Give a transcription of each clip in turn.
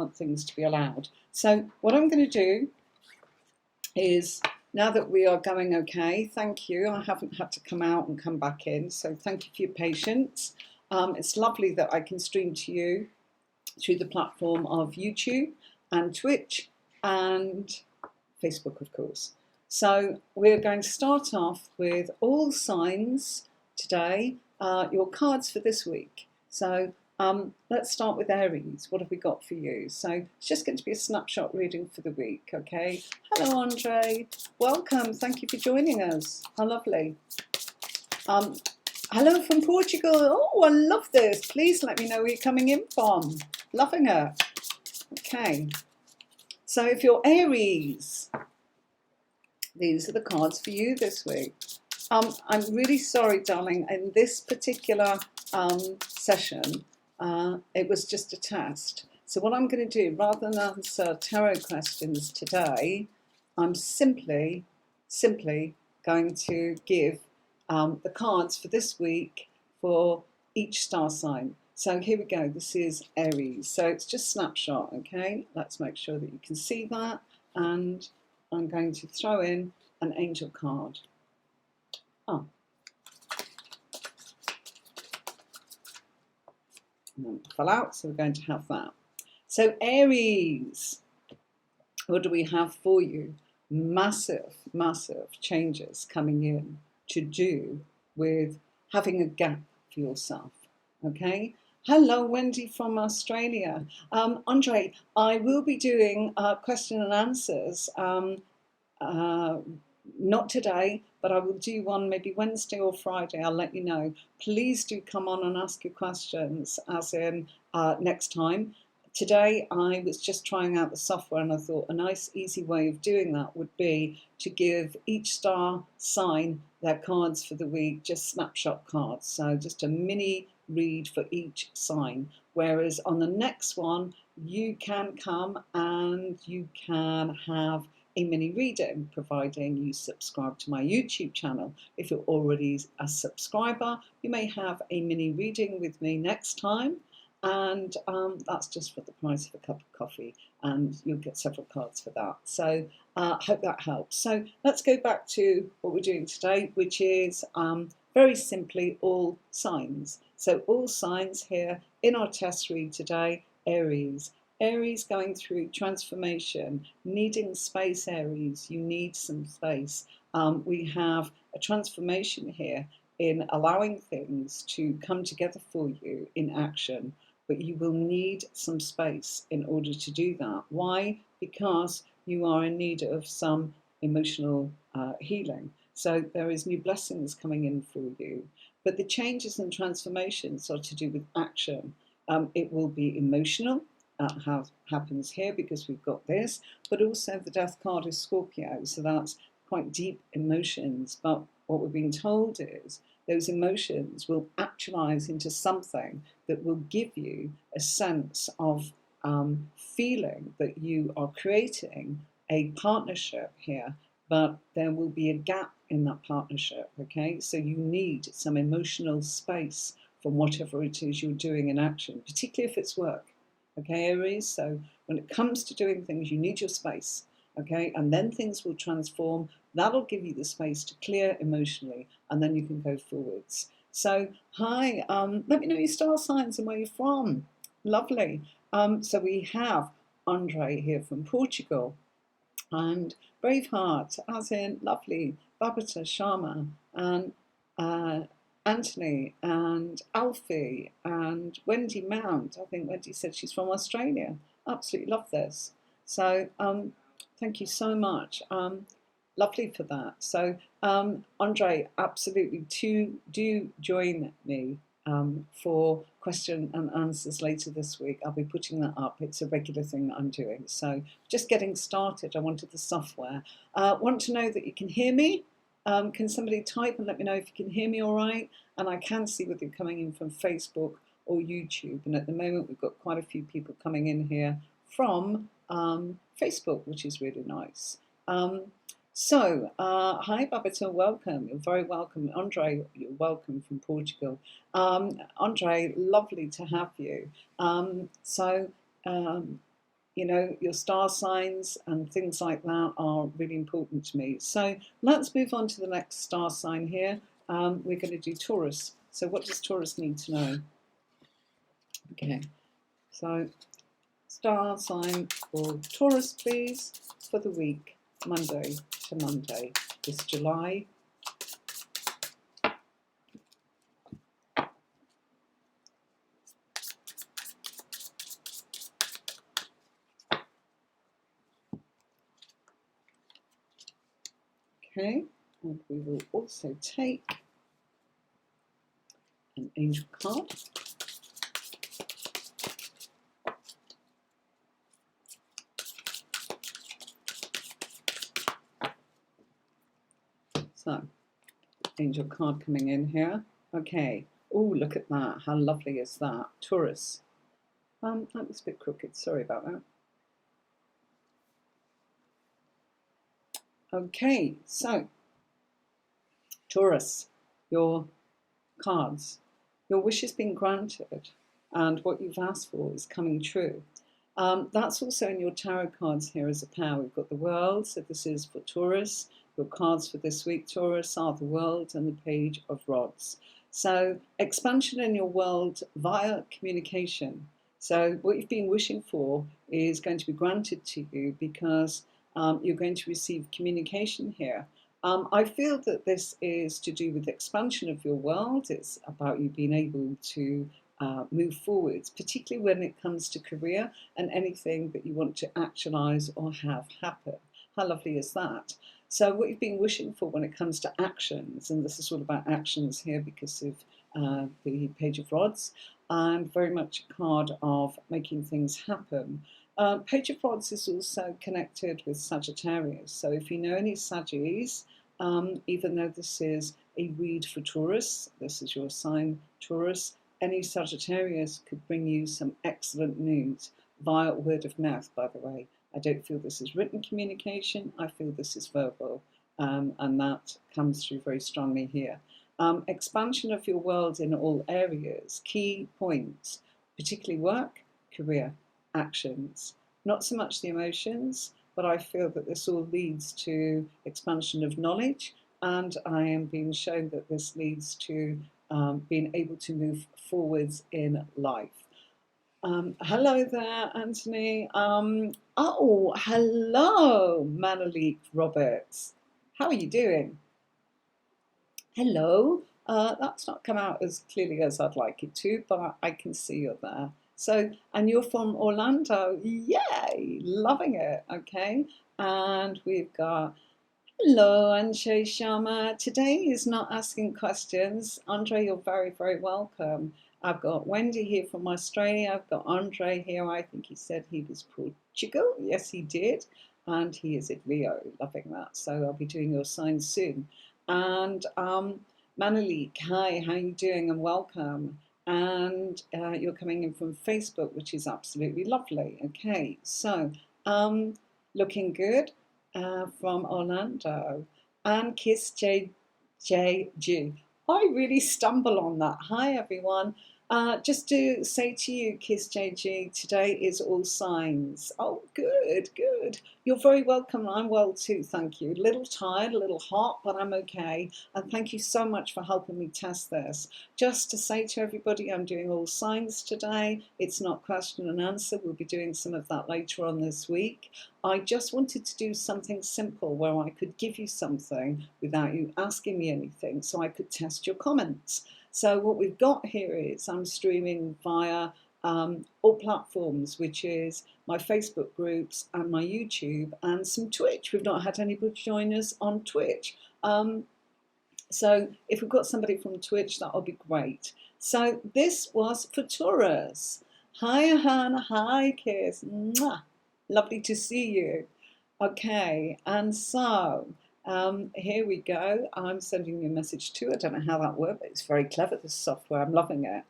want things to be allowed. So what I'm going to do is, now that we are going okay, thank you. I haven't had to come out and come back in, so thank you for your patience. It's lovely that I can stream to you through the platform of YouTube and Twitch and Facebook, of course. So we're going to start off with all signs today, your cards for this week. So let's start with Aries. What have we got for you? So it's just going to be a snapshot reading for the week, okay? Hello, Andre. Welcome. Thank you for joining us. How lovely. Hello from Portugal. Oh, I love this. Please let me know where you're coming in from. Loving it. Okay. So if you're Aries, these are the cards for you this week. I'm really sorry, darling. In this particular session, it was just a test. So what I'm going to do, rather than answer tarot questions today, I'm simply going to give the cards for this week for each star sign. So here we go. This is Aries. So it's just snapshot, okay? Let's make sure that you can see that. And I'm going to throw in an angel card. Oh. And then it fell out, so we're going to have that. So Aries, what do we have for you? Massive changes coming in to do with having a gap for yourself, okay? Hello, Wendy from Australia. Andre, I will be doing question and answers, not today, but I will do one maybe Wednesday or Friday. I'll let you know. Please do come on and ask your questions, as in next time. Today, I was just trying out the software, and I thought a nice, easy way of doing that would be to give each star sign their cards for the week, just snapshot cards. So just a mini read for each sign. Whereas on the next one, you can come and you can have a mini reading, providing you subscribe to my YouTube channel. If you're already a subscriber, you may have a mini reading with me next time. And that's just for the price of a cup of coffee, and you'll get several cards for that. So hope that helps. So let's go back to what we're doing today, which is very simply all signs. So all signs here in our test read today. Aries. Aries going through transformation, needing space. Aries, you need some space. We have a transformation here in allowing things to come together for you in action. But you will need some space in order to do that. Why? Because you are in need of some emotional healing. So there is new blessings coming in for you. But the changes and transformations are to do with action. It will be emotional, how happens here because we've got this, but also the death card is Scorpio. So that's quite deep emotions. But what we're being told is those emotions will actualize into something that will give you a sense of feeling that you are creating a partnership here, but there will be a gap in that partnership, okay? So you need some emotional space from whatever it is you're doing in action, particularly if it's work, okay, Aries? So when it comes to doing things, you need your space, okay? And then things will transform. That'll give you the space to clear emotionally, and then you can go forwards. So, hi, let me know your star signs and where you're from. Lovely. So we have Andre here from Portugal, and Braveheart, as in lovely, Babata Sharma, and Anthony, and Alfie, and Wendy Mount. I think Wendy said she's from Australia. Absolutely love this. So, thank you so much. Lovely for that. So, Andre, absolutely do join me for question and answers later this week. I'll be putting that up. It's a regular thing that I'm doing. So, just getting started. I wanted the software. Want to know that you can hear me? Can somebody type and let me know if you can hear me all right? And I can see whether you're coming in from Facebook or YouTube. And at the moment, we've got quite a few people coming in here from Facebook, which is really nice. Hi Babita, welcome. You're very welcome. Andre, you're welcome from Portugal. Andre, lovely to have you. you know, your star signs and things like that are really important to me. So let's move on to the next star sign here. We're going to do Taurus. So what does Taurus need to know? Okay, so star sign for Taurus, please, for the week, Monday to Monday, this July. Okay, and we will also take an angel card. So, angel card coming in here. Okay. Oh, look at that. How lovely is that? Taurus. That was a bit crooked. Sorry about that. Okay, so Taurus, your cards. Your wish has been granted, and what you've asked for is coming true. That's also in your tarot cards here as a pair. We've got the World, so this is for Taurus. Your cards for this week, Taurus, are the World and the Page of Rods. So expansion in your world via communication. So what you've been wishing for is going to be granted to you because you're going to receive communication here. I feel that this is to do with the expansion of your world. It's about you being able to move forwards, particularly when it comes to career and anything that you want to actualize or have happen. How lovely is that? So what you've been wishing for when it comes to actions, and this is all about actions here because of the Page of Rods, and very much a card of making things happen. Page of Rods is also connected with Sagittarius. So if you know any Saggies, even though this is a read for Taurus, this is your sign Taurus, any Sagittarius could bring you some excellent news via word of mouth, by the way. I don't feel this is written communication, I feel this is verbal, and that comes through very strongly here. Expansion of your world in all areas, key points, particularly work, career, actions. Not so much the emotions, but I feel that this all leads to expansion of knowledge, and I am being shown that this leads to being able to move forwards in life. Hello there, Anthony. Oh, hello, Manalik Roberts. How are you doing? Hello. That's not come out as clearly as I'd like it to, but I can see you're there. So, and you're from Orlando. Yay! Loving it. Okay. And we've got hello, Anshay Sharma. Today is not asking questions. Andre, you're very, very welcome. I've got Wendy here from Australia. I've got Andre here. I think he said he was Portugal. Yes, he did. And he is at Rio. Loving that. So I'll be doing your signs soon. And Manalik, hi, how are you doing? And welcome. And you're coming in from Facebook, which is absolutely lovely. Okay, so looking good from Orlando. And Kiss JJG. I really stumble on that. Hi, everyone. Just to say to you, Kiss JG, today is all signs. Oh, good, good. You're very welcome. I'm well too, thank you. A little tired, a little hot, but I'm okay. And thank you so much for helping me test this. Just to say to everybody, I'm doing all signs today. It's not question and answer. We'll be doing some of that later on this week. I just wanted to do something simple where I could give you something without you asking me anything so I could test your comments. So what we've got here is I'm streaming via all platforms, which is my Facebook groups and my YouTube and some Twitch. We've not had anybody join us on Twitch. So if we've got somebody from Twitch, that'll be great. So this was for Taurus. Hi, Hannah. Hi, Kiss. Mwah. Lovely to see you. Okay, and so here we go. I'm sending you a message too. I don't know how that works, but it's very clever, this software. I'm loving it.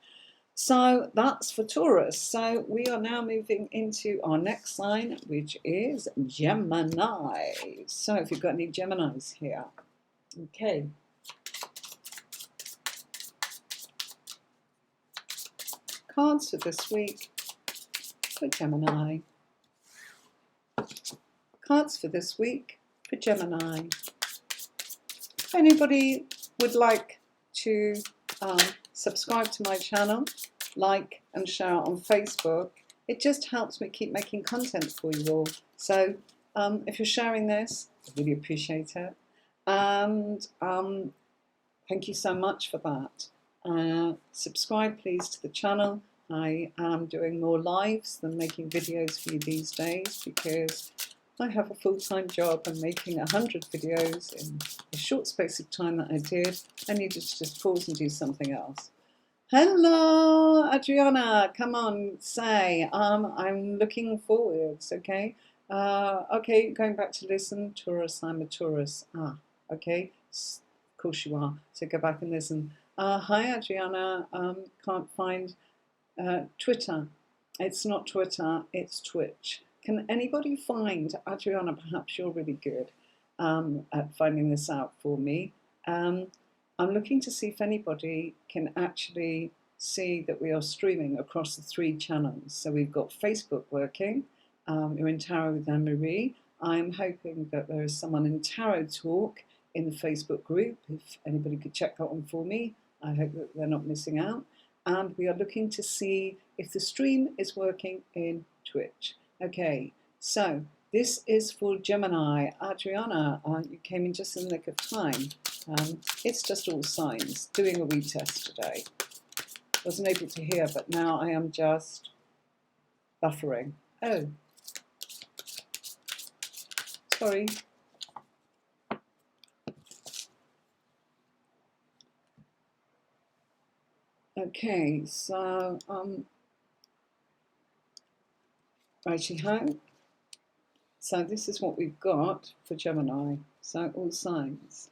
So that's for Taurus. So we are now moving into our next sign, which is Gemini. So if you've got any Geminis here. Okay. Cards for this week for Gemini. cards for this week for Gemini. If anybody would like to subscribe to my channel, like and share on Facebook, it just helps me keep making content for you all. So if you're sharing this, I really appreciate it. And thank you so much for that. Subscribe please to the channel. I am doing more lives than making videos for you these days because I have a full-time job and making 100 videos in a short space of time that I did. I needed to just pause and do something else. Hello, Adriana, come on, say, I'm looking forwards, okay? Okay, going back to listen, Taurus, I'm a Taurus. Okay, of course you are, so go back and listen. Hi, Adriana, can't find Twitter. It's not Twitter, it's Twitch. Can anybody find, Adriana, perhaps you're really good at finding this out for me. I'm looking to see if anybody can actually see that we are streaming across the 3 channels. So we've got Facebook working, you're in Tarot with Anne-Marie. I'm hoping that there is someone in Tarot Talk in the Facebook group. If anybody could check that one for me, I hope that they're not missing out. And we are looking to see if the stream is working in Twitch. Okay, so this is for Gemini. Adriana, you came in just in the nick of time. It's just all signs, doing a retest today. Wasn't able to hear, but now I am just buffering. Oh, sorry. Okay, so righty-ho. So this is what we've got for Gemini. So all signs.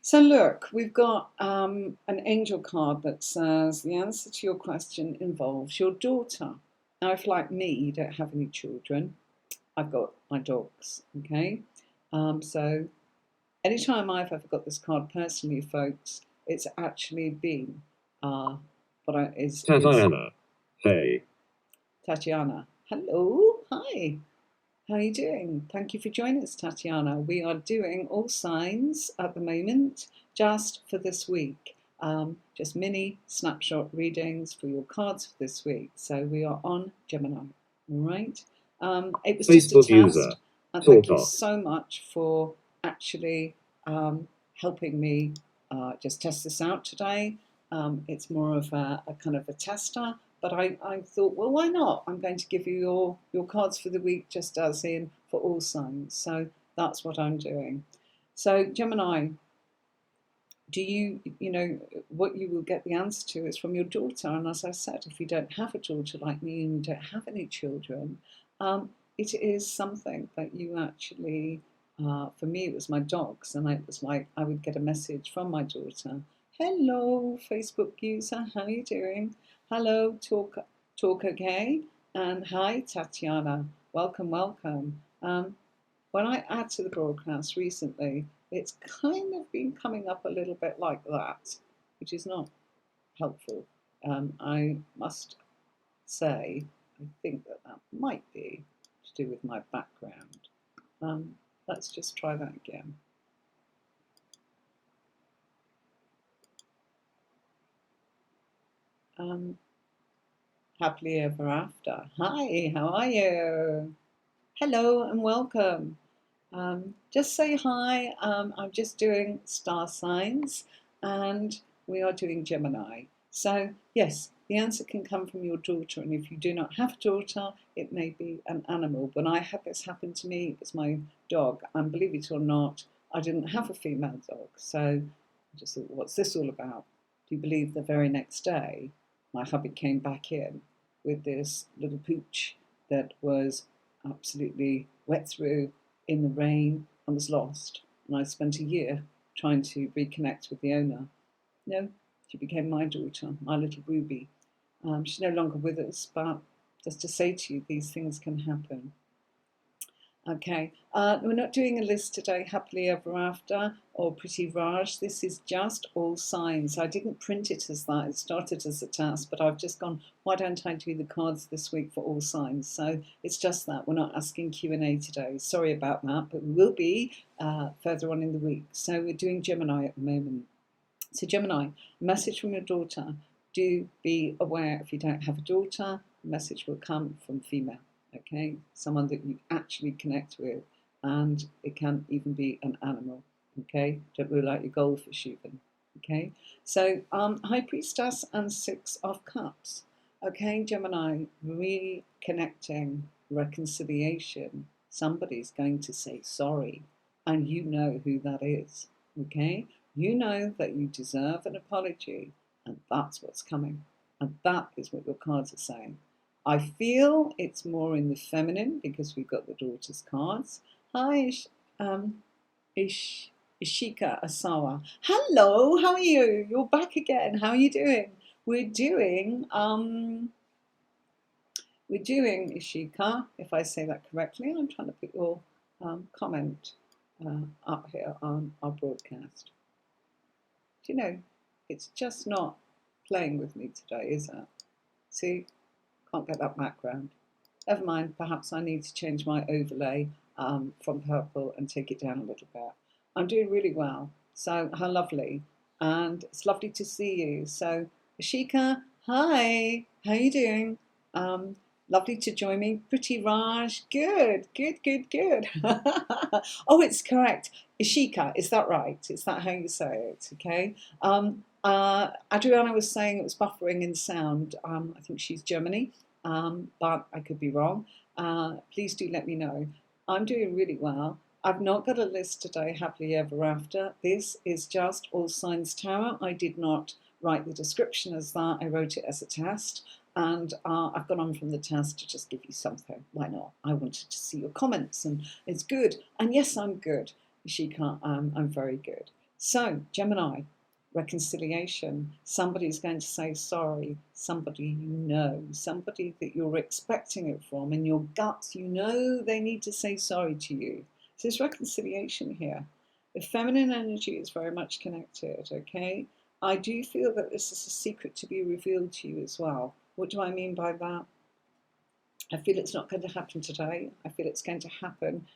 So look, we've got an angel card that says the answer to your question involves your daughter. Now, if like me, you don't have any children, I've got my dogs, okay? So anytime I've ever got this card personally, folks, it's actually been Tatiana, hey. Tatiana, hello, hi. How are you doing? Thank you for joining us, Tatiana. We are doing all signs at the moment, just for this week. Just mini snapshot readings for your cards for this week. So we are on Gemini, all right? It was just a Facebook test. user. And thank you so much for actually helping me just test this out today. It's more of a kind of a tester. But I thought, well, why not? I'm going to give you your cards for the week, just as in for all signs. So that's what I'm doing. So Gemini, do you know, what you will get the answer to is from your daughter. And as I said, if you don't have a daughter like me and you don't have any children, it is something that you actually, for me, it was my dogs. And it was like, I would get a message from my daughter. Hello, Facebook user, how are you doing? Hello, Talk okay? And hi, Tatiana. Welcome, welcome. When I add to the broadcast recently, it's kind of been coming up a little bit like that, which is not helpful. I must say, I think that might be to do with my background. Let's just try that again. Happily ever after. Hi, how are you? Hello and welcome. Just say hi. I'm just doing star signs and we are doing Gemini. So yes, the answer can come from your daughter, and if you do not have a daughter, it may be an animal. When I had this happen to me, it was my dog, and believe it or not, I didn't have a female dog. So I just thought, what's this all about? Do you believe the very next day, my hubby came back in with this little pooch that was absolutely wet through in the rain and was lost. And I spent a year trying to reconnect with the owner. No, she became my daughter, my little Ruby. She's no longer with us, but just to say to you, these things can happen. Okay, we're not doing a list today, happily ever after or pretty Raj. This is just all signs. I didn't print it as that. It started as a task, but I've just gone, why don't I do the cards this week for all signs? So it's just that. We're not asking Q&A today. Sorry about that, but we will be further on in the week. So we're doing Gemini at the moment. So Gemini, message from your daughter. Do be aware if you don't have a daughter, the message will come from female. Okay, someone that you actually connect with, and it can even be an animal. Okay, don't rule out your goldfish even. Okay, so High Priestess and Six of Cups. Okay, Gemini, reconnecting, reconciliation. Somebody's going to say sorry, and you know who that is. Okay, you know that you deserve an apology, and that's what's coming, and that is what your cards are saying. I feel it's more in the feminine because we've got the daughter's cards. Hi, Ishika Asawa. Hello, how are you? You're back again. How are you doing? We're doing Ishika, if I say that correctly. I'm trying to put your comment up here on our broadcast. Do you know, it's just not playing with me today, is it? See? Can't get that background. Never mind, perhaps I need to change my overlay from purple and take it down a little bit. I'm doing really well, so how lovely. And it's lovely to see you. So, Ashika, hi, how you doing? Lovely to join me. Pretty Raj, good, good, good, good. Oh, it's correct. Ishika, is that right? Is that how you say it? Okay. Adriana was saying it was buffering in sound. I think she's Germany, but I could be wrong. Please do let me know. I'm doing really well. I've not got a list today, happily ever after. This is just All Signs Tarot. I did not write the description as that. I wrote it as a test. And I've gone on from the test to just give you something. Why not? I wanted to see your comments, and it's good. And yes, I'm good. I'm very good. So, Gemini, reconciliation. Somebody's going to say sorry. Somebody you know. Somebody that you're expecting it from. In your guts, you know they need to say sorry to you. So there's reconciliation here. The feminine energy is very much connected, okay? I do feel that this is a secret to be revealed to you as well. What do I mean by that? I feel it's not going to happen today. I feel it's going to happen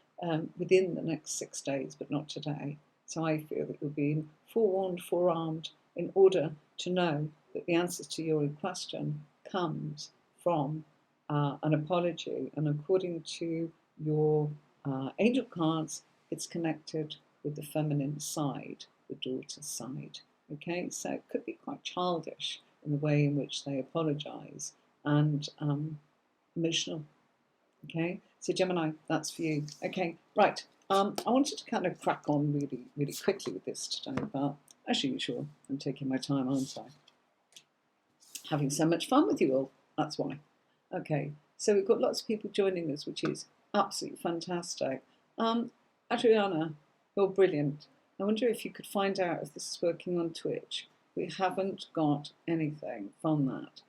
within the next 6 days, but not today. So I feel that you're being forewarned, forearmed, in order to know that the answer to your question comes from an apology. And according to your angel cards, it's connected with the feminine side, the daughter's side. Okay, so it could be quite childish in the way in which they apologize, and emotional. Okay, so Gemini, that's for you. Okay, right. I wanted to kind of crack on really, really quickly with this today, but as usual, I'm taking my time, aren't I? Having so much fun with you all. That's why. Okay, so we've got lots of people joining us, which is absolutely fantastic. Adriana, you're brilliant. I wonder if you could find out if this is working on Twitch. We haven't got anything from that.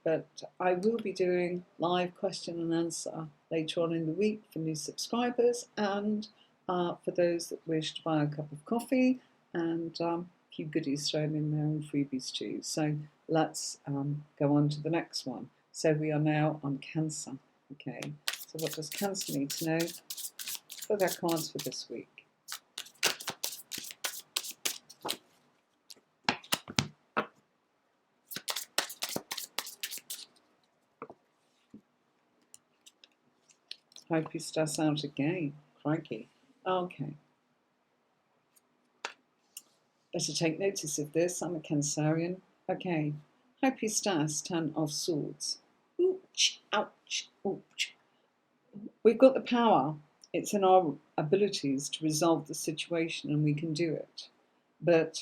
But I will be doing live question and answer later on in the week for new subscribers, and for those that wish to buy a cup of coffee, and a few goodies thrown in there and freebies too. So let's go on to the next one. So we are now on Cancer. Okay, so what does Cancer need to know for their cards for this week? High Priestess out again. Crikey. Okay. Better take notice of this. I'm a Cancerian. Okay. High Priestess, Ten of Swords. Ouch, ouch, ouch. We've got the power. It's in our abilities to resolve the situation, and we can do it. But,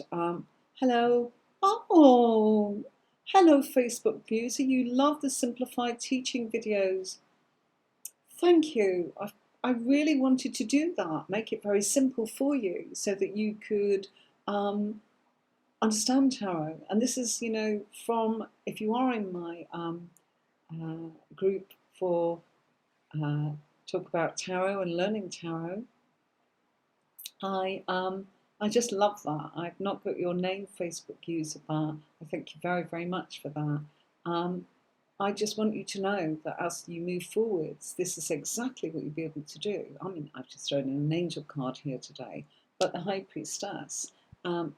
hello. Oh, hello, Facebook user. You love the simplified teaching videos. Thank you. I really wanted to do that, make it very simple for you so that you could understand tarot. And this is, you know, from, if you are in my group for talk about tarot and learning tarot. I just love that. I've not got your name, Facebook user, but I thank you very, very much for that. I just want you to know that as you move forwards, this is exactly what you'll be able to do. I mean, I've just thrown in an angel card here today, but the High Priestess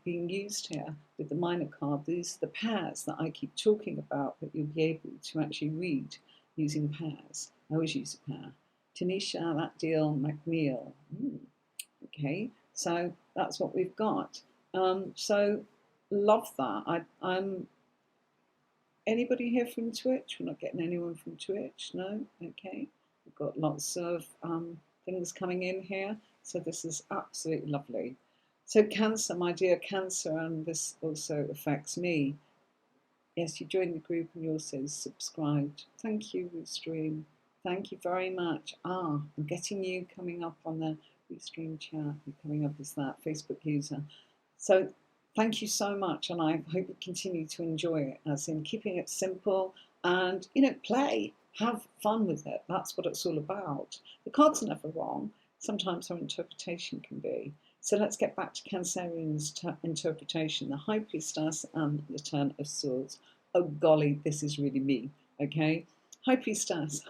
being used here with the minor card, these are the pairs that I keep talking about that you'll be able to actually read using pairs. I always use a pair. Tanisha, that deal, McNeil. Okay, so that's what we've got. So love that. I'm anybody here from Twitch? We're not getting anyone from Twitch, no? Okay, we've got lots of things coming in here, so this is absolutely lovely. So Cancer, my dear Cancer, and this also affects me. Yes, you joined the group and you also subscribed. Thank you, Restream. Thank you very much. I'm getting you coming up on the Restream chat. You're coming up as that Facebook user. So thank you so much, and I hope you continue to enjoy it, as in keeping it simple and, you know, play, have fun with it. That's what it's all about. The cards are never wrong. Sometimes our interpretation can be. So let's get back to Cancerian's interpretation. The High Priestess and the Ten of Swords. Oh golly, this is really me, okay? High Priestess,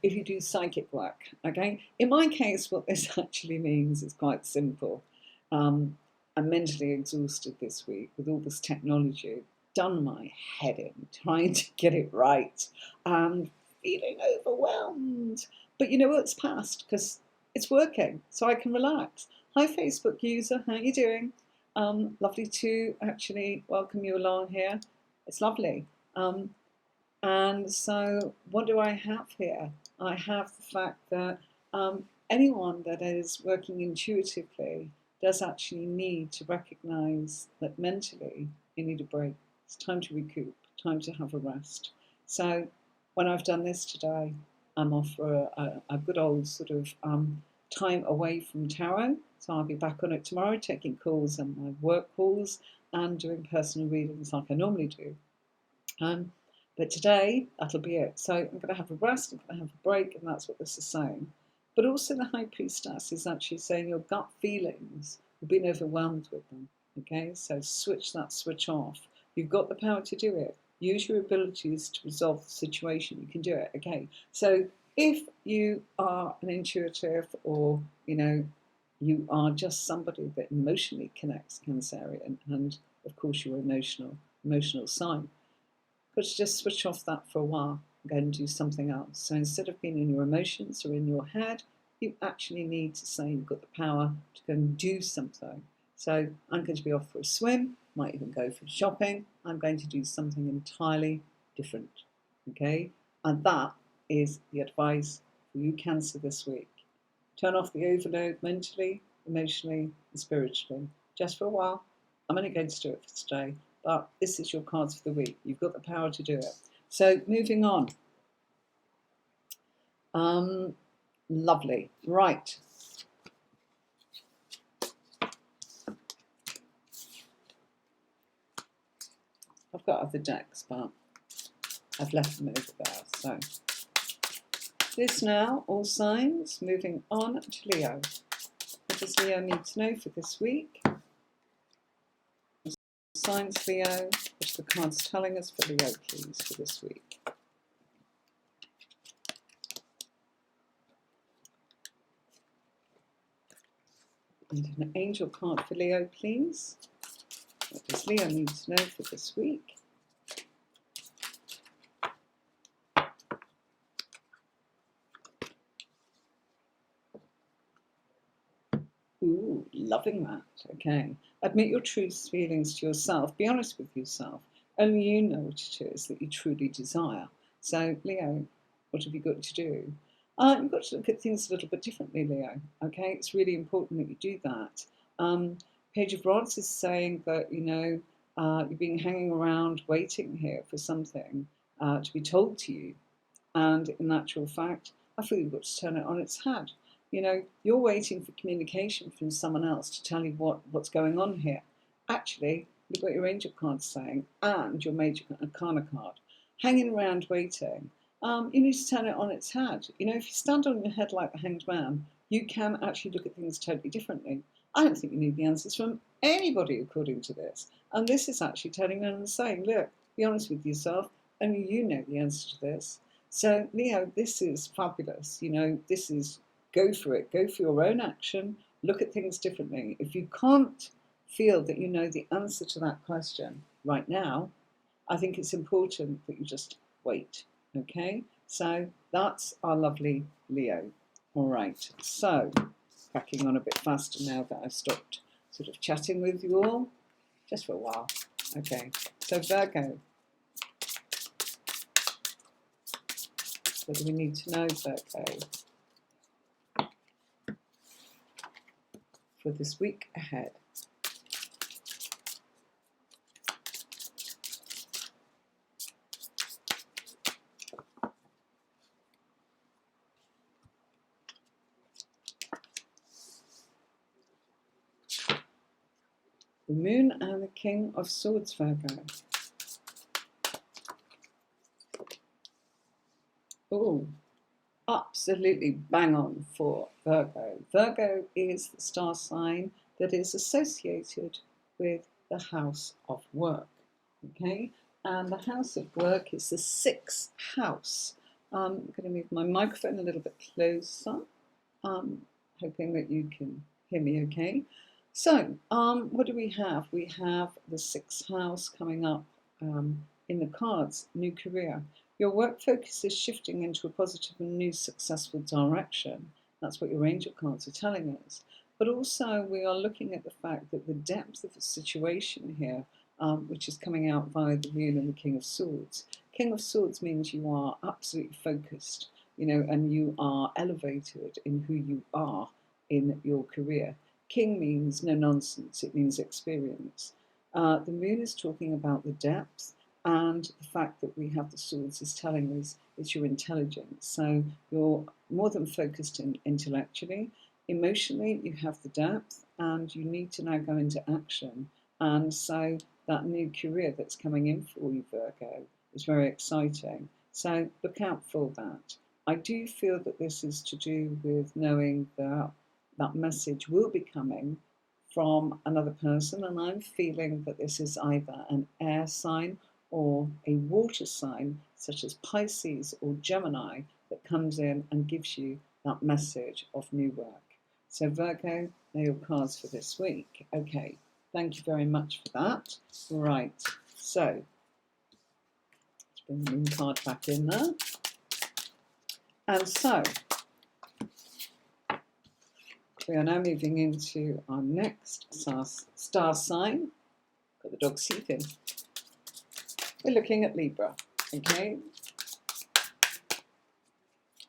if you do psychic work, okay? In my case, what this actually means is quite simple. I'm mentally exhausted this week with all this technology. Done my head in trying to get it right. Feeling overwhelmed. But you know what? It's passed because it's working, so I can relax. Hi, Facebook user. How are you doing? Lovely to actually welcome you along here. It's lovely. And so what do I have here? I have the fact that anyone that is working intuitively does actually need to recognize that mentally you need a break. It's time to recoup, time to have a rest. So when I've done this today, I'm off for a good old sort of time away from tarot. So I'll be back on it tomorrow, taking calls and my work calls and doing personal readings like I normally do. But today, that'll be it. So I'm going to have a rest, I'm going to have a break, and that's what this is saying. But also the High Priestess is actually saying your gut feelings, you've been overwhelmed with them. Okay, so switch that switch off. You've got the power to do it. Use your abilities to resolve the situation. You can do it. Okay, so if you are an intuitive, or you know, you are just somebody that emotionally connects, Cancerian, and of course you're emotional sign, but just switch off that for a while and go and do something else. So instead of being in your emotions or in your head, you actually need to say you've got the power to go and do something. So I'm going to be off for a swim, might even go for shopping. I'm going to do something entirely different. Okay? And that is the advice for you, Cancer, this week. Turn off the overload mentally, emotionally, and spiritually. Just for a while. I'm only going to do it for today. But this is your cards for the week. You've got the power to do it. So moving on. Lovely. Right. I've got other decks, but I've left them over there. So this now, all signs. Moving on to Leo. What does Leo need to know for this week? Signs, Leo. What's the cards telling us for Leo, please, for this week? And an angel card for Leo, please. What does Leo need to know for this week? Ooh, loving that. Okay. Admit your true feelings to yourself. Be honest with yourself. Only you know what it is that you truly desire. So, Leo, what have you got to do? You've got to look at things a little bit differently, Leo. Okay, it's really important that you do that. Page of Rods is saying that, you know, you've been hanging around waiting here for something to be told to you. And in actual fact, I feel you've got to turn it on its head. You know, you're waiting for communication from someone else to tell you what's going on here. Actually, look what your angel card's saying and your major arcana card. Hanging around waiting. you need to turn it on its head. You know, if you stand on your head like the Hanged Man, you can actually look at things totally differently. I don't think you need the answers from anybody according to this. And this is actually turning around and saying, look, be honest with yourself, only you know the answer to this. So, Leo, this is fabulous. You know, this is go for it, go for your own action, look at things differently. If you can't feel that you know the answer to that question right now, I think it's important that you just wait. Okay, so that's our lovely Leo. All right, so cracking on a bit faster now that I've stopped sort of chatting with you all, just for a while. Okay, so Virgo. What do we need to know, Virgo, for this week ahead? The Moon and the King of Swords, Virgo. Oh, absolutely bang on for Virgo. Virgo is the star sign that is associated with the house of work. Okay, and the house of work is the sixth house. I'm going to move my microphone a little bit closer, hoping that you can hear me okay. So, what do we have? We have the sixth house coming up in the cards, new career. Your work focus is shifting into a positive and new successful direction. That's what your angel cards are telling us. But also we are looking at the fact that the depth of the situation here, which is coming out via the Moon and the King of Swords. King of Swords means you are absolutely focused, you know, and you are elevated in who you are in your career. King means no nonsense, it means experience. The Moon is talking about the depth, and the fact that we have the swords is telling us it's your intelligence. So you're more than focused intellectually. Emotionally, you have the depth, and you need to now go into action. And so that new career that's coming in for you, Virgo, is very exciting. So look out for that. I do feel that this is to do with knowing that that message will be coming from another person, and I'm feeling that this is either an air sign or a water sign, such as Pisces or Gemini, that comes in and gives you that message of new work. So Virgo, they're your cards for this week. Okay, thank you very much for that. Right, so let's bring the Moon card back in there. And so we are now moving into our next star sign. Got the dog sleeping. We're looking at Libra, okay?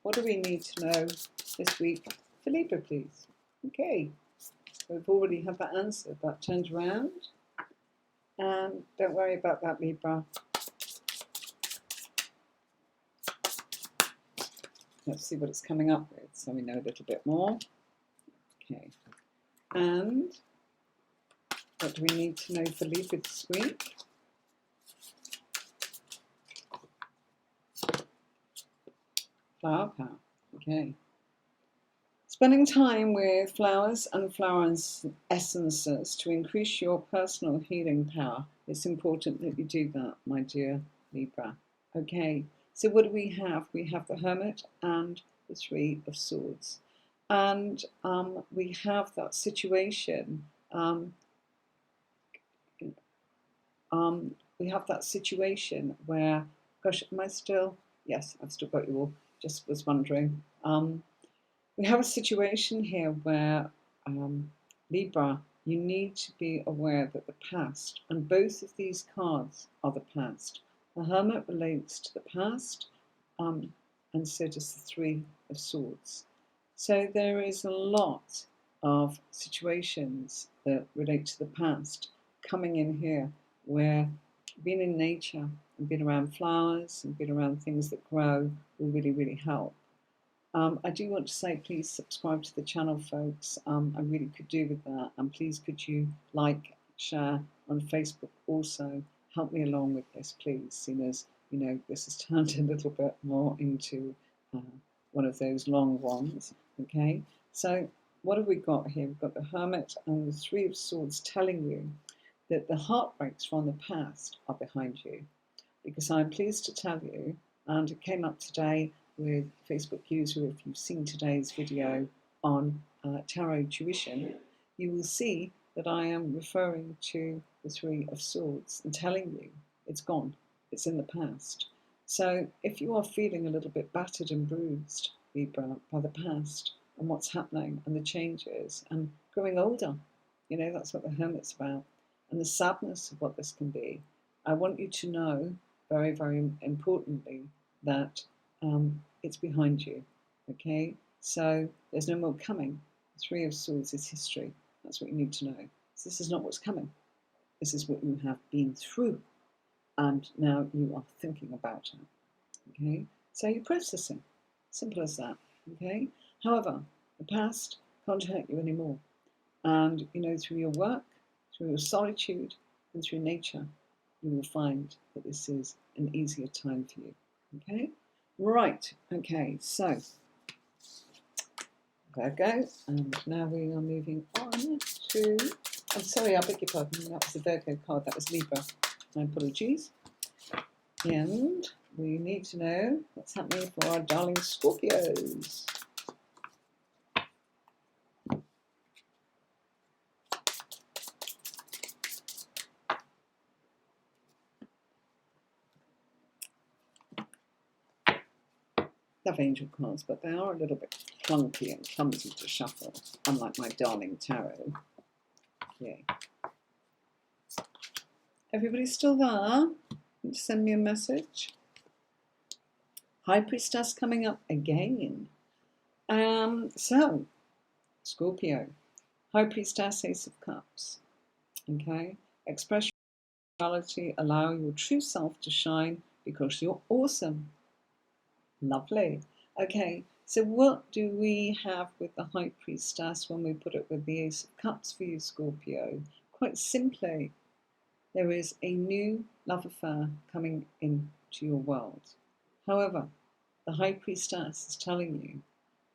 What do we need to know this week for Libra, please? Okay, we've already had that answer. That turned around. And don't worry about that, Libra. Let's see what it's coming up with so we know a little bit more. Okay, and what do we need to know for Libra this week? Flower power, okay. Spending time with flowers and flower essences to increase your personal healing power. It's important that you do that, my dear Libra. Okay, so what do we have? We have the Hermit and the Three of Swords. And we have that situation. We have that situation where, gosh, am I still? Yes, I've still got you all. Just was wondering. We have a situation here where, Libra, you need to be aware that the past, and both of these cards are the past. The Hermit relates to the past, and so does the Three of Swords. So there is a lot of situations that relate to the past coming in here, where being in nature and being around flowers and being around things that grow will really, really help. I do want to say, please subscribe to the channel, folks. I really could do with that. And please could you like, share on Facebook also. Help me along with this, please, seeing as you know, this has turned a little bit more into one of those long ones. Okay, so what have we got here? We've got the Hermit and the Three of Swords telling you that the heartbreaks from the past are behind you. Because I'm pleased to tell you, and it came up today with Facebook user, if you've seen today's video on tarot tuition, you will see that I am referring to the Three of Swords and telling you it's gone, it's in the past. So if you are feeling a little bit battered and bruised, Libra, by the past and what's happening and the changes and growing older, you know, that's what the Hermit's about, and the sadness of what this can be, I want you to know, very, very importantly, that it's behind you, okay? So there's no more coming. The Three of Swords is history. That's what you need to know. So this is not what's coming. This is what you have been through, and now you are thinking about it, okay? So you're processing. Simple as that, okay? However, the past can't hurt you anymore. And, you know, through your work, through your solitude, and through nature, you will find that this is an easier time for you, okay? Right, okay, so Virgo, and now we are moving on to, I'm sorry, I beg your pardon, that was the Virgo card, that was Libra, my apologies. And we need to know what's happening for our darling Scorpios. Love angel cards, but they are a little bit clunky and clumsy to shuffle, unlike my darling tarot. Yay. Everybody's still there? Send me a message. High Priestess coming up again. So, Scorpio. High Priestess, Ace of Cups. Okay? Express your reality, allow your true self to shine because you're awesome. Lovely. Okay, so what do we have with the High Priestess when we put it with the Ace of Cups for you, Scorpio? Quite simply, there is a new love affair coming into your world. However, the High Priestess is telling you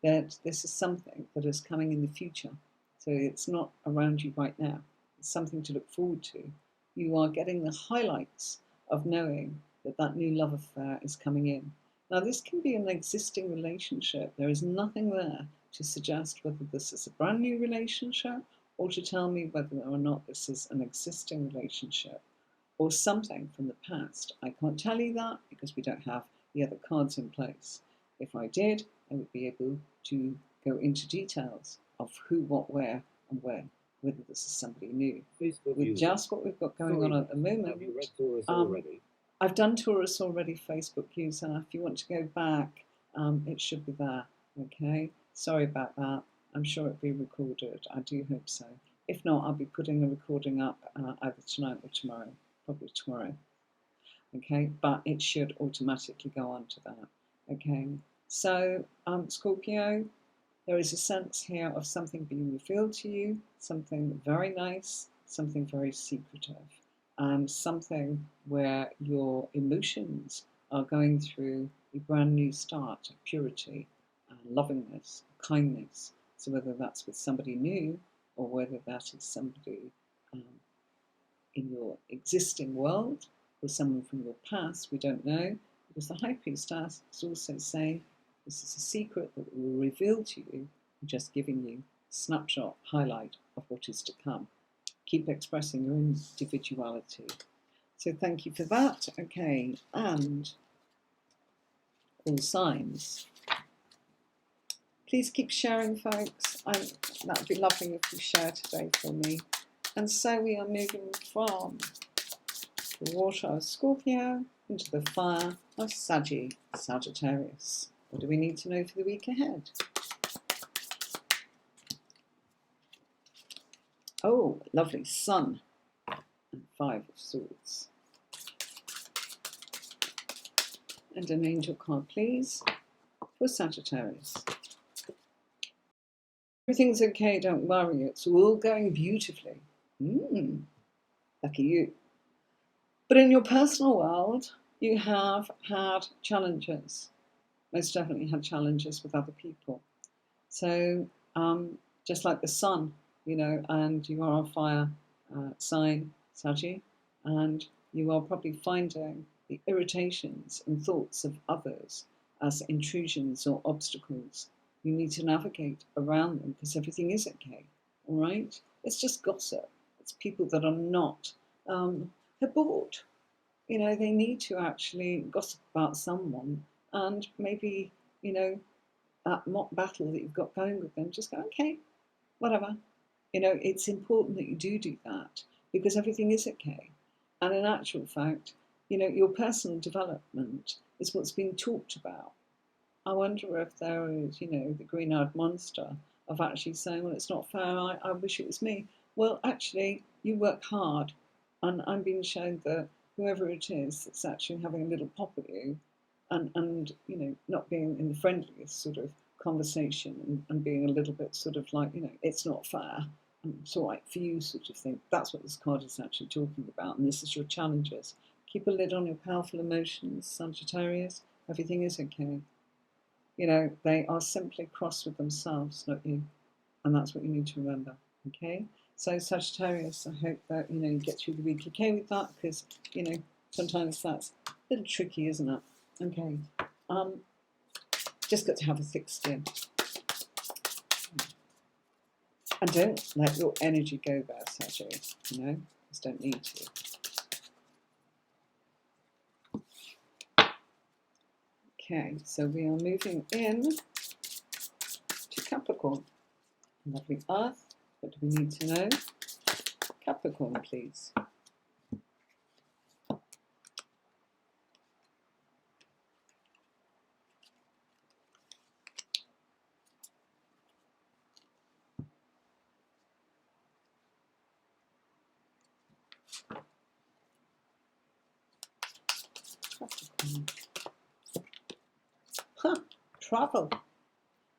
that this is something that is coming in the future. So it's not around you right now. It's something to look forward to. You are getting the highlights of knowing that that new love affair is coming in. Now, this can be an existing relationship. There is nothing there to suggest whether this is a brand new relationship or to tell me whether or not this is an existing relationship or something from the past. I can't tell you that because we don't have the other cards in place. If I did, I would be able to go into details of who, what, where, and when, whether this is somebody new. With just what we've got going on at the moment, have you read Taurus already? I've done Taurus already, Facebook user. If you want to go back, it should be there, okay? Sorry about that. I'm sure it'll be recorded. I do hope so. If not, I'll be putting a recording up either tonight or tomorrow, probably tomorrow, okay? But it should automatically go on to that, okay? So, Scorpio, there is a sense here of something being revealed to you, something very nice, something very secretive. And something where your emotions are going through a brand new start of purity, lovingness, kindness. So whether that's with somebody new or whether that is somebody in your existing world or someone from your past, we don't know. Because the High Priestess is also saying this is a secret that we will reveal to you, just giving you a snapshot, highlight of what is to come. Keep expressing your individuality. So thank you for that. Okay, and all signs. Please keep sharing, folks. That would be lovely if you share today for me. And so we are moving from the water of Scorpio into the fire of Sagittarius. What do we need to know for the week ahead? Oh, lovely Sun and Five of Swords. And an angel card, please, for Sagittarius. Everything's okay, don't worry. It's all going beautifully. Lucky you. But in your personal world, You have had challenges, most definitely had challenges with other people. So just like the sun, you know, and you are a fire sign, Saggy, and you are probably finding the irritations and thoughts of others as intrusions or obstacles. You need to navigate around them because everything is okay, all right? It's just gossip. It's people that are not, they're bored. You know, they need to actually gossip about someone and maybe, you know, that mock battle that you've got going with them, just go, okay, whatever. You know, it's important that you do that because everything is okay. And in actual fact, you know, your personal development is what's being talked about. I wonder if there is, you know, the green-eyed monster of actually saying, well, it's not fair, I wish it was me. Well, actually, you work hard, and I'm being shown that whoever it is that's actually having a little pop at you and you know, not being in the friendliest sort of conversation and being a little bit sort of like, you know, it's not fair, it's all right for you sort of thing. That's what this card is actually talking about, and this is your challenges. Keep a lid on your powerful emotions, Sagittarius. Everything is okay. You know, they are simply cross with themselves, not you. And that's what you need to remember, okay? So Sagittarius, I hope that, you know, you get through the week okay with that, because, you know, sometimes that's a little tricky, isn't it? Okay. Just got to have a thick skin. And don't let your energy go there, Sagittarius, you know? Just don't need to. Okay, so we are moving in to Capricorn. Lovely Earth. What do we need to know? Capricorn, please. Capricorn. Huh, travel.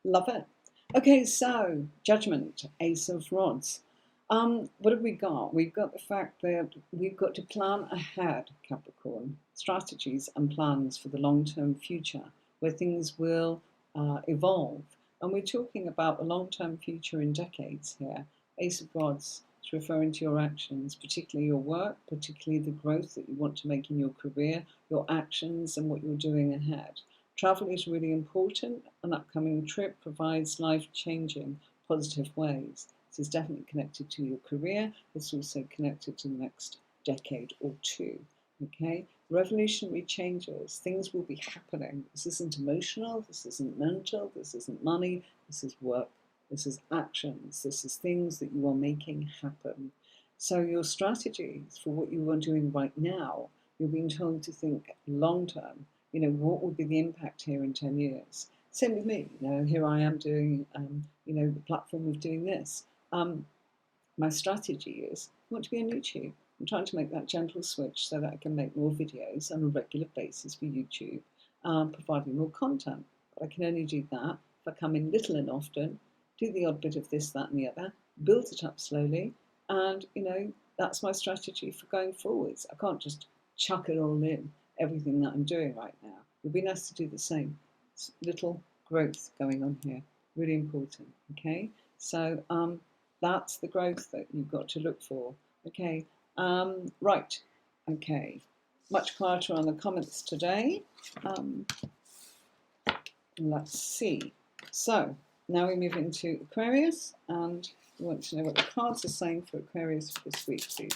Love it. Okay, so Judgment, Ace of Rods. What have we got? We've got the fact that we've got to plan ahead, Capricorn, strategies and plans for the long-term future where things will evolve. And we're talking about the long-term future in decades here. Ace of Rods is referring to your actions, particularly your work, particularly the growth that you want to make in your career, your actions and what you're doing ahead. Travel is really important. An upcoming trip provides life-changing, positive ways. This is definitely connected to your career. It's also connected to the next decade or two. Okay? Revolutionary changes. Things will be happening. This isn't emotional. This isn't mental. This isn't money. This is work. This is actions. This is things that you are making happen. So your strategies for what you are doing right now, you're being told to think long term. You know, what would be the impact here in 10 years? Same with me. You know, here I am doing, you know, the platform of doing this. My strategy is I want to be on YouTube. I'm trying to make that gentle switch so that I can make more videos on a regular basis for YouTube, providing more content. But I can only do that if I come in little and often, do the odd bit of this, that, and the other, build it up slowly, and, you know, that's my strategy for going forwards. I can't just chuck it all in, everything that I'm doing right now. It would be nice to do the same. It's little growth going on here, really important, okay? So that's the growth that you've got to look for, okay? Right, okay. Much quieter on the comments today. Let's see. So now we move into Aquarius, and we want to know what the cards are saying for Aquarius for this week, please.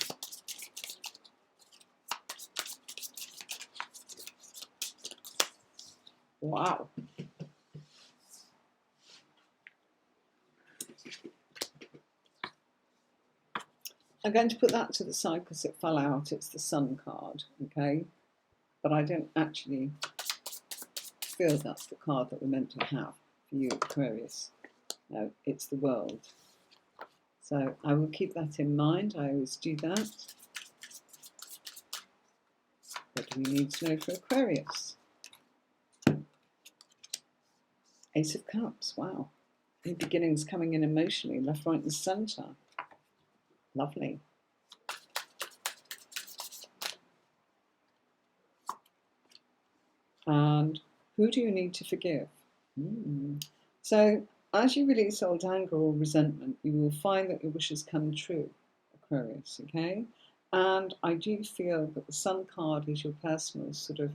Wow. I'm going to put that to the side because it fell out. It's the Sun card, okay? But I don't actually feel that's the card that we're meant to have for you, Aquarius. No, it's the World. So I will keep that in mind. I always do that. What do we need to know for Aquarius? Ace of Cups, wow. New beginnings coming in emotionally, left, right and centre. Lovely. And who do you need to forgive? So as you release old anger or resentment, you will find that your wishes come true, Aquarius, okay? And I do feel that the Sun card is your personal sort of,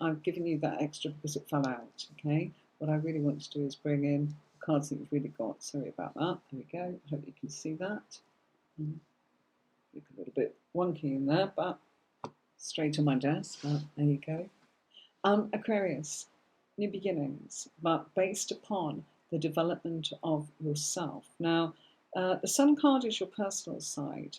I've given you that extra because it fell out, okay? What I really want to do is bring in the cards that you've really got. Sorry about that. There we go. Hope you can see that. Look a little bit wonky in there, but straight on my desk. But there you go. Aquarius, new beginnings, but based upon the development of yourself. Now, the Sun card is your personal side,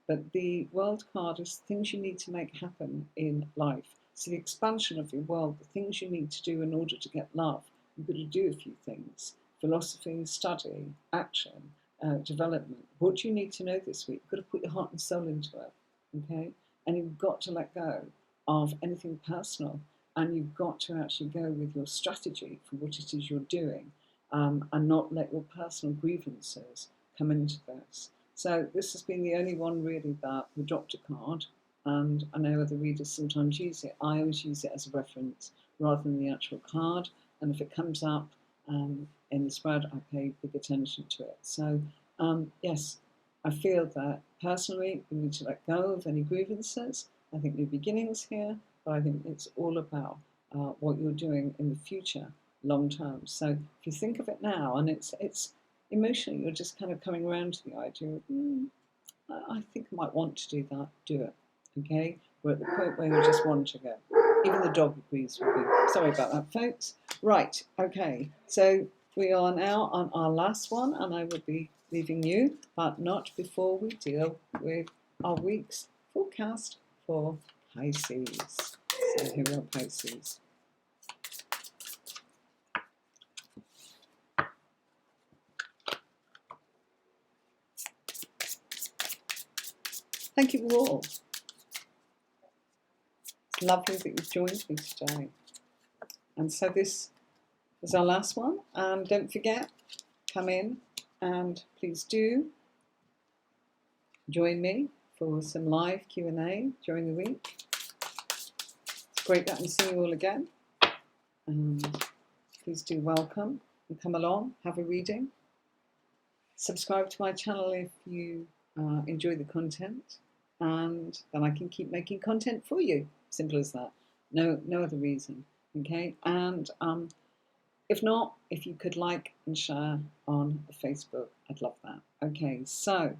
but the World card is things you need to make happen in life. So the expansion of your world, the things you need to do in order to get love. You've got to do a few things: philosophy, study, action, development. What do you need to know this week? You've got to put your heart and soul into it, okay? And you've got to let go of anything personal, and you've got to actually go with your strategy for what it is you're doing, and not let your personal grievances come into this. So this has been the only one really that we dropped a card, and I know other readers sometimes use it. I always use it as a reference rather than the actual card, and if it comes up in the spread, I pay big attention to it. So yes, I feel that personally we need to let go of any grievances. I think new beginnings here, but I think it's all about what you're doing in the future, long term. So if you think of it now, and it's emotionally, you're just kind of coming around to the idea of, I think I might want to do that, do it. Okay? We're at the point where you just want to go. Even the dog agrees with me. Sorry about that, folks. Right, okay. So we are now on our last one, and I will be leaving you, but not before we deal with our week's forecast for Pisces. So here we are, Pisces. Thank you all. It's lovely that you've joined me today. And so this is our last one. And don't forget, come in and please do join me for some live Q&A during the week. It's great that I'm seeing you all again. And please do welcome and come along, have a reading. Subscribe to my channel if you enjoy the content, and then I can keep making content for you. Simple as that. No other reason. Okay. And if not, if you could like and share on Facebook, I'd love that. Okay. So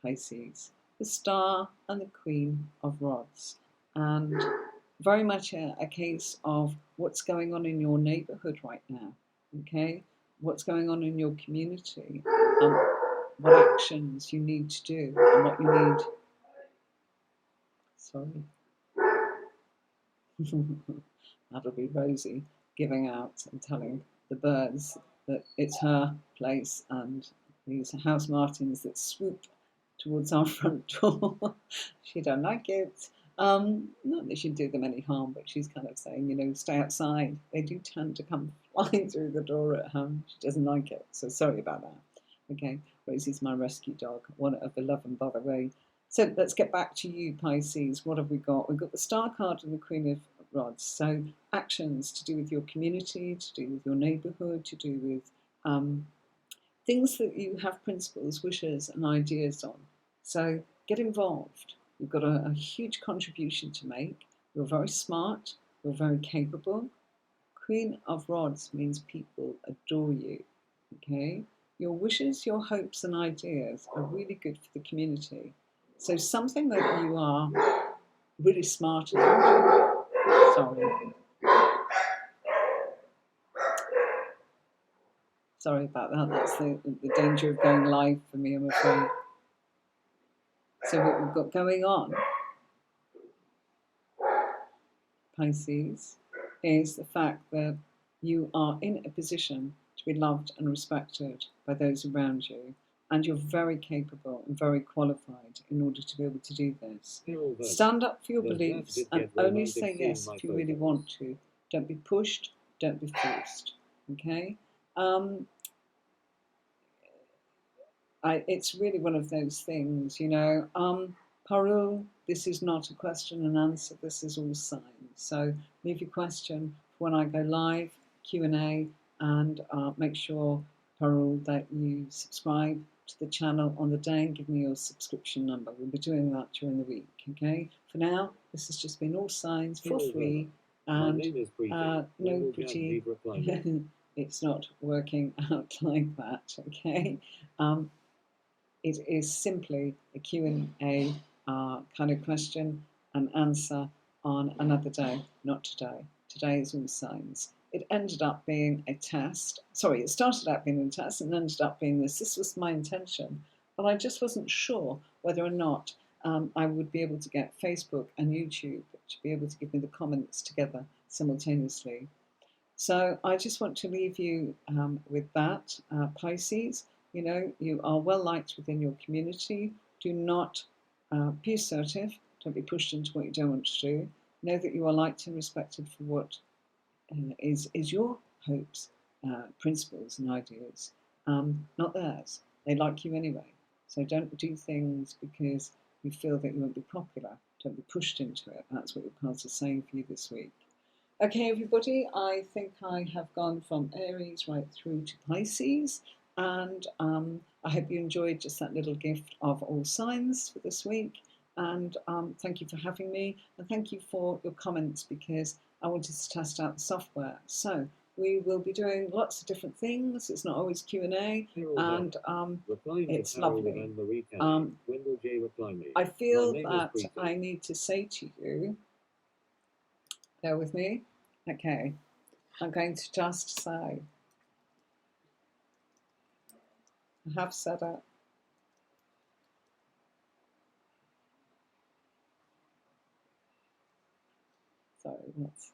Pisces, the Star and the Queen of Rods, and very much a case of what's going on in your neighborhood right now. Okay. What's going on in your community, what actions you need to do, and what you need. Sorry. That'll be Rosie giving out and telling the birds that it's her place, and these house martins that swoop towards our front door. She don't like it. Not that she'd do them any harm, but she's kind of saying, stay outside. They do tend to come flying through the door at home. She doesn't like it, so sorry about that. Okay, Rosie's my rescue dog, one of the love and bother way. So let's get back to you, Pisces. What have we got? We've got the Star card and the Queen of Rods. So actions to do with your community, to do with your neighborhood, to do with things that you have principles, wishes, and ideas on. So get involved. You've got a huge contribution to make. You're very smart. You're very capable. Queen of Rods means people adore you. Okay? Your wishes, your hopes, and ideas are really good for the community. So something that you are really smart at. Sorry about that. That's the danger of going live for me, I'm afraid. So what we've got going on, Pisces, is the fact that you are in a position to be loved and respected by those around you, and you're very capable and very qualified in order to be able to do this. Stand up for your beliefs and only say yes if you really want to. Don't be pushed, don't be forced. Okay? It's really one of those things, Parul, this is not a question and answer, this is all signs. So leave your question for when I go live, Q&A, and make sure, Parul, that you subscribe to the channel on the day and give me your subscription number. We'll be doing that during the week, okay? For now, this has just been all signs for free, and no pretty, it's not working out like that, okay? It is simply a Q&A kind of question and answer on another day, not today. Today is all signs. It ended up being a test. Sorry, it started out being a test and ended up being this. This was my intention, but I just wasn't sure whether or not I would be able to get Facebook and YouTube to be able to give me the comments together simultaneously. So I just want to leave you with that, Pisces. You know, you are well liked within your community. Do not be assertive. Don't be pushed into what you don't want to do. Know that you are liked and respected for what is your hopes, principles, and ideas, not theirs. They like you anyway. So don't do things because you feel that you won't be popular. Don't be pushed into it. That's what your cards are saying for you this week. Okay, everybody, I think I have gone from Aries right through to Pisces, and I hope you enjoyed just that little gift of all signs for this week. And thank you for having me, and thank you for your comments, because I wanted to test out the software. So we will be doing lots of different things. It's not always Q&A, and it's lovely. I feel that I need to say to you, bear with me. Okay, I'm going to just say, I have said it. Sorry, let's.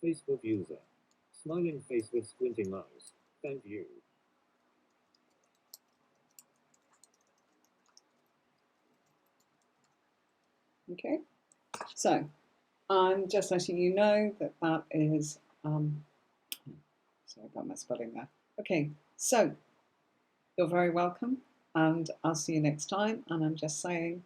Facebook user. Smiling face with squinting eyes. Thank you. Okay, so I'm just letting you know that that is, sorry about my spelling there. Okay, so you're very welcome, and I'll see you next time. And I'm just saying,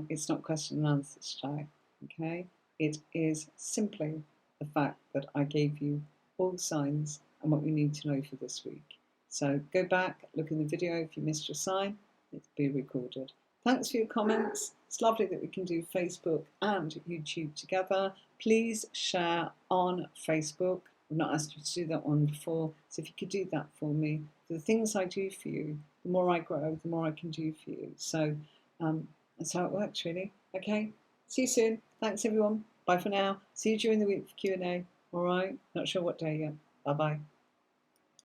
it's not question and answers today, okay? It is simply the fact that I gave you all the signs and what you need to know for this week. So go back, look in the video if you missed your sign, it's be recorded. Thanks for your comments. It's lovely that we can do Facebook and YouTube together. Please share on Facebook. I've not asked you to do that one before, so if you could do that for me. For the things I do for you, the more I grow, the more I can do for you. So that's how it works, really. Okay, see you soon. Thanks, everyone. Bye for now. See you during the week for Q&A. All right, not sure what day yet. Bye-bye.